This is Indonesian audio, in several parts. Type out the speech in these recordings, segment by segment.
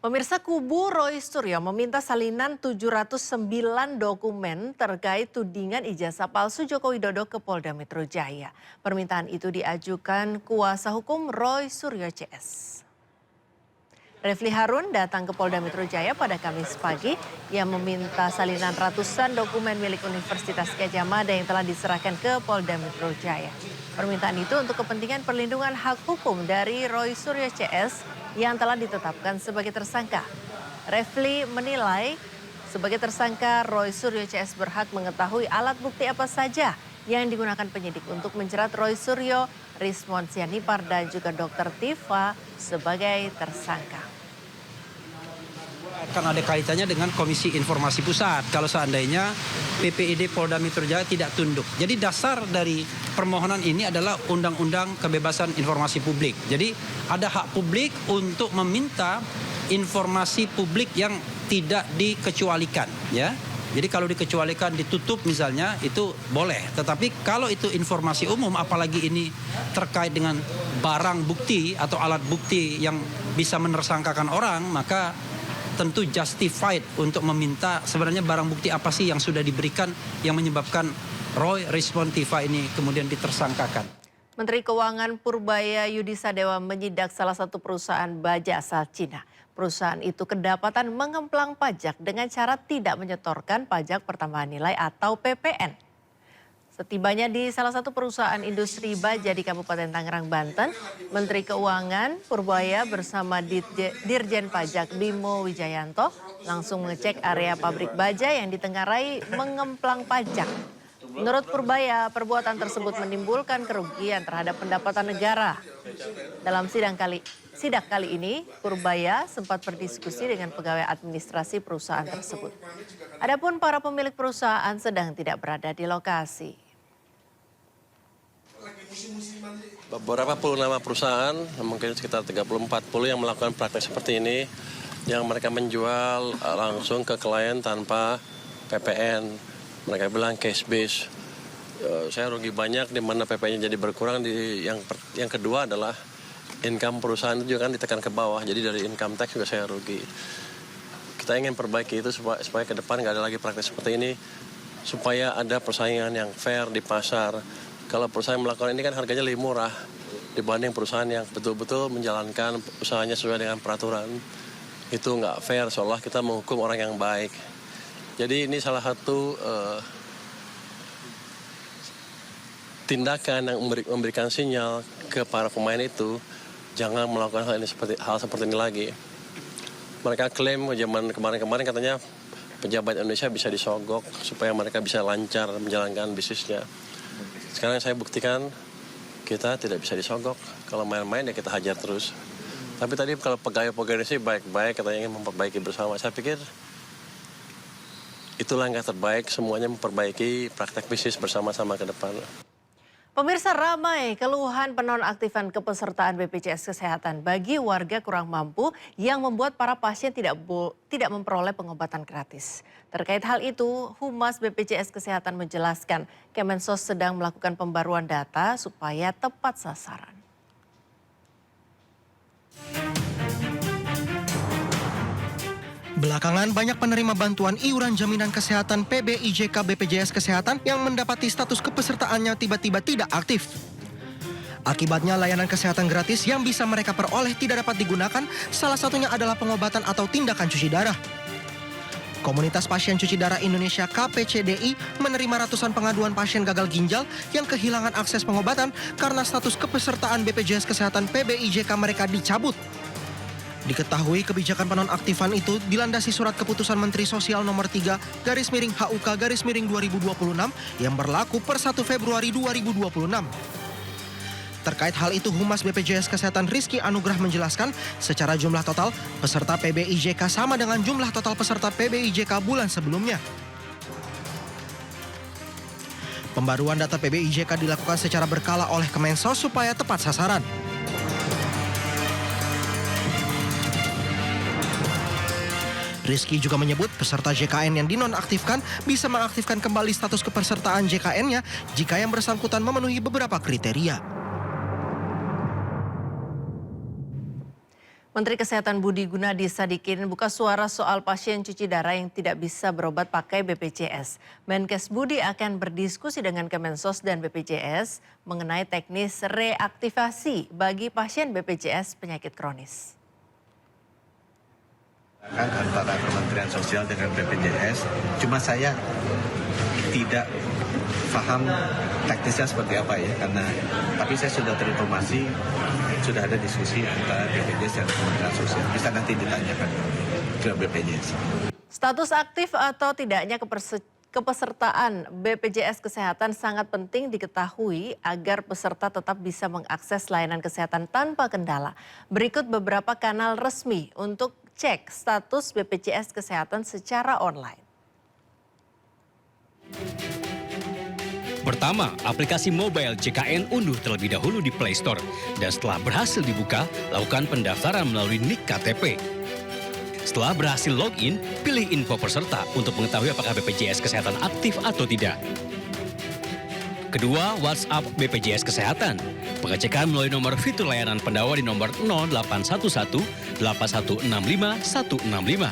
Pemirsa, kubu Roy Suryo meminta salinan 709 dokumen terkait tudingan ijazah palsu Joko Widodo ke Polda Metro Jaya. Permintaan itu diajukan kuasa hukum Roy Suryo CS. Refli Harun datang ke Polda Metro Jaya pada Kamis pagi. Ia meminta salinan ratusan dokumen milik Universitas Gadjah Mada yang telah diserahkan ke Polda Metro Jaya. Permintaan itu untuk kepentingan perlindungan hak hukum dari Roy Suryo CS yang telah ditetapkan sebagai tersangka. Refli menilai sebagai tersangka Roy Suryo CS berhak mengetahui alat bukti apa saja yang digunakan penyidik untuk menjerat Roy Suryo, Rismon Sianipar dan juga Dr. Tifa sebagai tersangka. Akan ada kaitannya dengan Komisi Informasi Pusat kalau seandainya PPID Polda Metro Jaya tidak tunduk. Jadi dasar dari permohonan ini adalah Undang-Undang Kebebasan Informasi Publik. Jadi ada hak publik untuk meminta informasi publik yang tidak dikecualikan, ya. Jadi kalau dikecualikan ditutup misalnya itu boleh. Tetapi kalau itu informasi umum apalagi ini terkait dengan barang bukti atau alat bukti yang bisa menersangkakan orang, maka tentu justified untuk meminta sebenarnya barang bukti apa sih yang sudah diberikan yang menyebabkan Roy Rismon Tifa ini kemudian ditersangkakan. Menteri Keuangan Purbaya Yudisadewa menyidak salah satu perusahaan baja asal Cina. Perusahaan itu kedapatan mengemplang pajak dengan cara tidak menyetorkan pajak pertambahan nilai atau PPN. Setibanya di salah satu perusahaan industri baja di Kabupaten Tangerang, Banten, Menteri Keuangan Purbaya bersama Dirjen Pajak Bimo Wijayanto langsung mengecek area pabrik baja yang ditengarai mengemplang pajak. Menurut Purbaya, perbuatan tersebut menimbulkan kerugian terhadap pendapatan negara. Dalam sidak kali ini, Purbaya sempat berdiskusi dengan pegawai administrasi perusahaan tersebut. Adapun para pemilik perusahaan sedang tidak berada di lokasi. Beberapa puluh nama perusahaan, mungkin sekitar 30-40 yang melakukan praktek seperti ini, yang mereka menjual langsung ke klien tanpa PPN. Mereka bilang cash base. Saya rugi banyak di mana PPN-nya jadi berkurang. Yang kedua adalah income perusahaan itu juga kan ditekan ke bawah. Jadi dari income tax juga saya rugi. Kita ingin perbaiki itu supaya ke depan nggak ada lagi praktek seperti ini. Supaya ada persaingan yang fair di pasar. Kalau perusahaan melakukan ini kan harganya lebih murah dibanding perusahaan yang betul-betul menjalankan usahanya sesuai dengan peraturan. Itu nggak fair, seolah kita menghukum orang yang baik. Jadi ini salah satu tindakan yang memberikan sinyal ke para pemain itu jangan melakukan hal seperti ini lagi. Mereka klaim zaman kemarin-kemarin katanya pejabat Indonesia bisa disogok supaya mereka bisa lancar menjalankan bisnisnya. Sekarang saya buktikan kita tidak bisa disogok. Kalau main-main ya kita hajar terus. Tapi tadi kalau pegawai-pegawai sih baik-baik katanya ingin memperbaiki bersama. Saya pikir itu langkah terbaik, semuanya memperbaiki praktek bisnis bersama-sama ke depan. Pemirsa, ramai keluhan penonaktifan kepesertaan BPJS Kesehatan bagi warga kurang mampu yang membuat para pasien tidak memperoleh pengobatan gratis. Terkait hal itu, Humas BPJS Kesehatan menjelaskan Kemensos sedang melakukan pembaruan data supaya tepat sasaran. Belakangan banyak penerima bantuan iuran jaminan kesehatan PBIJK BPJS Kesehatan yang mendapati status kepesertaannya tiba-tiba tidak aktif. Akibatnya layanan kesehatan gratis yang bisa mereka peroleh tidak dapat digunakan, salah satunya adalah pengobatan atau tindakan cuci darah. Komunitas Pasien Cuci Darah Indonesia KPCDI menerima ratusan pengaduan pasien gagal ginjal yang kehilangan akses pengobatan karena status kepesertaan BPJS Kesehatan PBIJK mereka dicabut. Diketahui kebijakan penonaktifan itu dilandasi surat keputusan Menteri Sosial nomor 3/HUK/2026 yang berlaku per 1 Februari 2026. Terkait hal itu, Humas BPJS Kesehatan Rizky Anugrah menjelaskan secara jumlah total peserta PBIJK sama dengan jumlah total peserta PBIJK bulan sebelumnya. Pembaruan data PBIJK dilakukan secara berkala oleh Kemensos supaya tepat sasaran. Rizky juga menyebut peserta JKN yang dinonaktifkan bisa mengaktifkan kembali status kepesertaan JKN-nya jika yang bersangkutan memenuhi beberapa kriteria. Menteri Kesehatan Budi Gunadi Sadikin buka suara soal pasien cuci darah yang tidak bisa berobat pakai BPJS. Menkes Budi akan berdiskusi dengan Kemensos dan BPJS mengenai teknis reaktivasi bagi pasien BPJS penyakit kronis. Antara Kementerian Sosial dengan BPJS, cuma saya tidak paham teknisnya seperti apa ya, tapi saya sudah terinformasi, sudah ada diskusi antara BPJS dan Kementerian Sosial. Bisa nanti ditanyakan ke BPJS. Status aktif atau tidaknya kepesertaan BPJS Kesehatan sangat penting diketahui agar peserta tetap bisa mengakses layanan kesehatan tanpa kendala. Berikut beberapa kanal resmi untuk cek status BPJS Kesehatan secara online. Pertama, aplikasi mobile JKN unduh terlebih dahulu di Play Store. Dan setelah berhasil dibuka, lakukan pendaftaran melalui NIK KTP. Setelah berhasil login, pilih info peserta untuk mengetahui apakah BPJS Kesehatan aktif atau tidak. Kedua, WhatsApp BPJS Kesehatan. Pengecekan melalui nomor fitur layanan pendawa di nomor 0811 8165 165.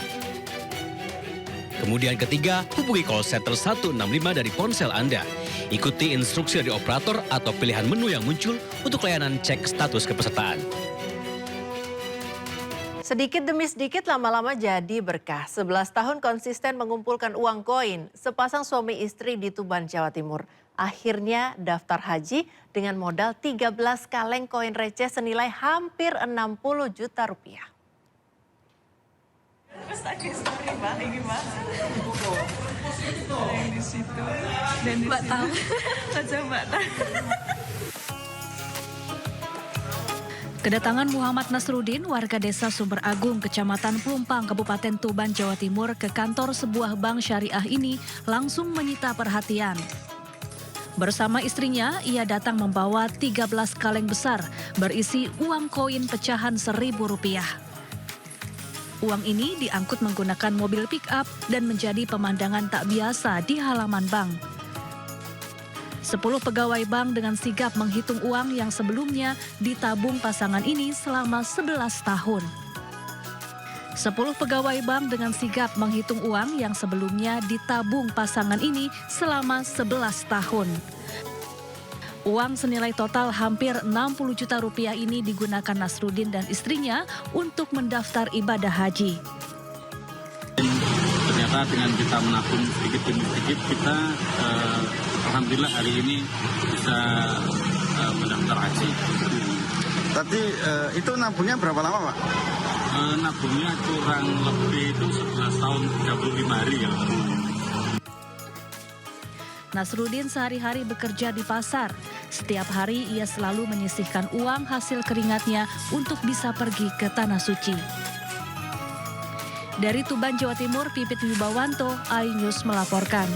Kemudian ketiga, hubungi call center 165 dari ponsel Anda. Ikuti instruksi dari operator atau pilihan menu yang muncul untuk layanan cek status kepesertaan. Sedikit demi sedikit lama-lama jadi berkah. 11 tahun konsisten mengumpulkan uang koin. Sepasang suami istri di Tuban, Jawa Timur. Akhirnya daftar haji dengan modal 13 kaleng koin receh senilai hampir 60 juta rupiah. Terus lagi story Mbak, gimana? Yang di situ. Dan Mbak tahu. Saja Mbak tahu. Kedatangan Muhammad Nasruddin, warga desa Sumber Agung, Kecamatan Pelumpang, Kabupaten Tuban, Jawa Timur ke kantor sebuah bank syariah ini langsung menyita perhatian. Bersama istrinya, ia datang membawa 13 kaleng besar berisi uang koin pecahan Rp1.000. Uang ini diangkut menggunakan mobil pick-up dan menjadi pemandangan tak biasa di halaman bank. 10 pegawai bank dengan sigap menghitung uang yang sebelumnya ditabung pasangan ini selama 11 tahun. 10 pegawai bank dengan sigap menghitung uang yang sebelumnya ditabung pasangan ini selama 11 tahun. Uang senilai total hampir 60 juta rupiah ini digunakan Nasruddin dan istrinya untuk mendaftar ibadah haji. Ternyata dengan kita menabung sedikit demi sedikit, kita alhamdulillah hari ini bisa mendaftar haji. Tapi itu nabungnya berapa lama, Pak? Nabungnya kurang lebih itu 11 tahun 35 hari ya. Nasruddin sehari-hari bekerja di pasar. Setiap hari ia selalu menyisihkan uang hasil keringatnya untuk bisa pergi ke Tanah Suci. Dari Tuban, Jawa Timur, Pipit Wibawanto, iNews melaporkan.